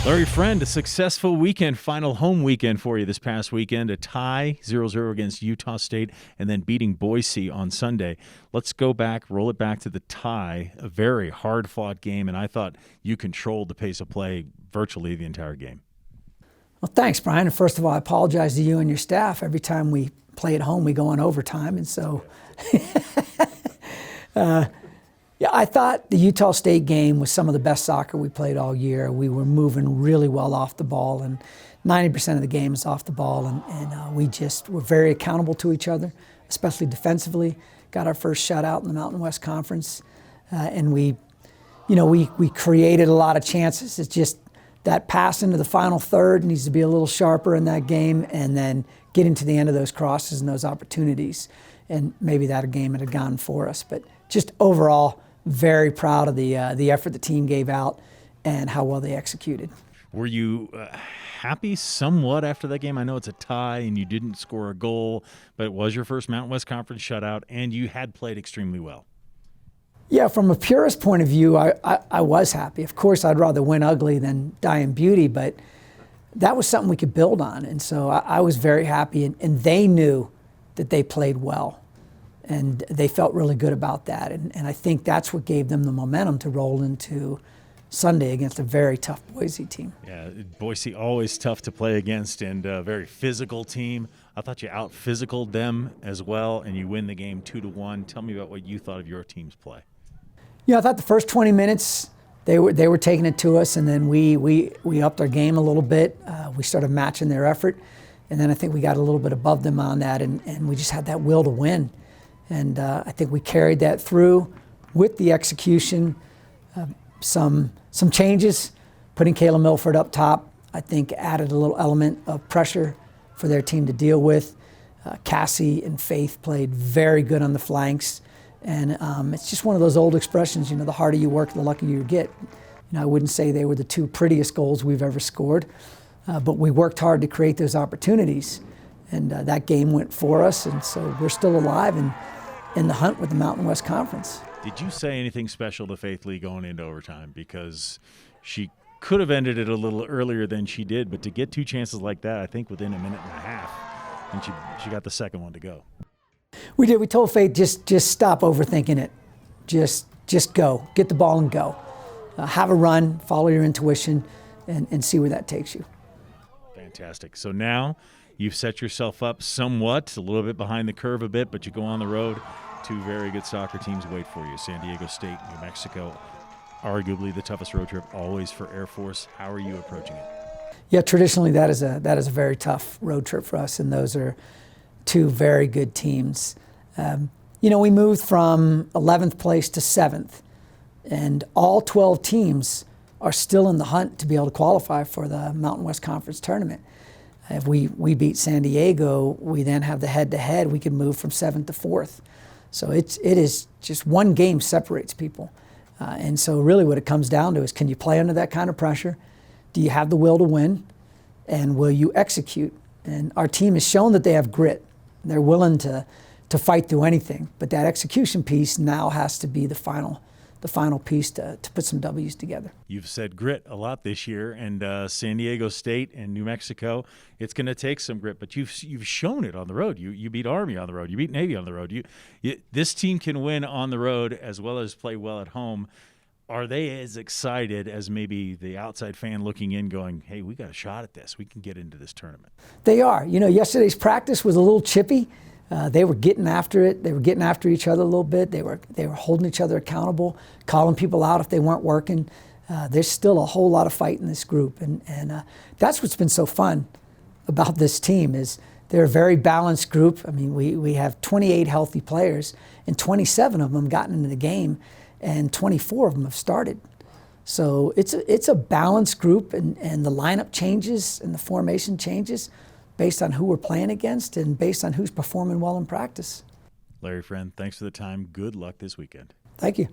Larry Friend, a successful weekend, final home weekend for you this past weekend. A tie, 0-0 against Utah State, and then beating Boise on Sunday. Let's go back, roll it back to the tie, a very hard-fought game, and I thought you controlled the pace of play virtually the entire game. Well, thanks, Brian. And first of all, I apologize to you and your staff. Every time we play at home, we go on overtime, and so yeah, I thought the Utah State game was some of the best soccer we played all year. We were moving really well off the ball, and 90% of the game is off the ball, and we just were very accountable to each other, especially defensively. Got our first shutout in the Mountain West Conference, and we created a lot of chances. It's just that pass into the final third needs to be a little sharper in that game, and then getting to the end of those crosses and those opportunities, and maybe that game had gone for us. But just overall, very proud of the effort the team gave out and how well they executed. Were you happy somewhat after that game? I know it's a tie and you didn't score a goal, but it was your first Mountain West Conference shutout, and you had played extremely well. Yeah, from a purist point of view, I was happy. Of course, I'd rather win ugly than die in beauty, but that was something we could build on. And so I was very happy, and they knew that they played well. And they felt really good about that. And I think that's what gave them the momentum to roll into Sunday against a very tough Boise team. Yeah, Boise always tough to play against, and a very physical team. I thought you out-physicaled them as well, and you win the game 2-1. Tell me about what you thought of your team's play. Yeah, I thought the first 20 minutes they were taking it to us, and then we upped our game a little bit. We started matching their effort, and then I think we got a little bit above them on that, and we just had that will to win. And I think we carried that through with the execution. Some changes, putting Kayla Milford up top, I think added a little element of pressure for their team to deal with. Cassie and Faith played very good on the flanks. And it's just one of those old expressions, the harder you work, the luckier you get. I wouldn't say they were the two prettiest goals we've ever scored, but we worked hard to create those opportunities. And that game went for us, and so we're still alive and in the hunt with the Mountain West Conference. Did you say anything special to Faith Lee going into overtime? Because she could have ended it a little earlier than she did, but to get two chances like that, I think within a minute and a half, and she got the second one to go. We did. We told Faith, just stop overthinking it. Just go. Get the ball and go. Have a run, follow your intuition, and see where that takes you. Fantastic. So now you've set yourself up somewhat, a little bit behind the curve a bit, but you go on the road. Two very good soccer teams wait for you, San Diego State, New Mexico, arguably the toughest road trip always for Air Force. How are you approaching it? Yeah, traditionally that is a very tough road trip for us, and those are two very good teams. We moved from 11th place to 7th, and all 12 teams are still in the hunt to be able to qualify for the Mountain West Conference tournament. If we beat San Diego, we then have the head-to-head. We can move from 7th to 4th. So it is just one game separates people. And so really what it comes down to is, can you play under that kind of pressure? Do you have the will to win? And will you execute? And our team has shown that they have grit. They're willing to fight through anything. But that execution piece now has to be the final piece to put some W's together. You've said grit a lot this year, and San Diego State and New Mexico, it's going to take some grit, but you've shown it on the road. You beat Army on the road. You beat Navy on the road. This team can win on the road as well as play well at home. Are they as excited as maybe the outside fan looking in going, hey, we got a shot at this. We can get into this tournament? They are. Yesterday's practice was a little chippy. They were getting after it. They were getting after each other a little bit. They were holding each other accountable, calling people out if they weren't working. There's still a whole lot of fight in this group, and that's what's been so fun about this team is they're a very balanced group. I mean, we have 28 healthy players, and 27 of them have gotten into the game, and 24 of them have started. So it's a balanced group, and the lineup changes and the formation changes based on who we're playing against and based on who's performing well in practice. Larry Friend, thanks for the time. Good luck this weekend. Thank you.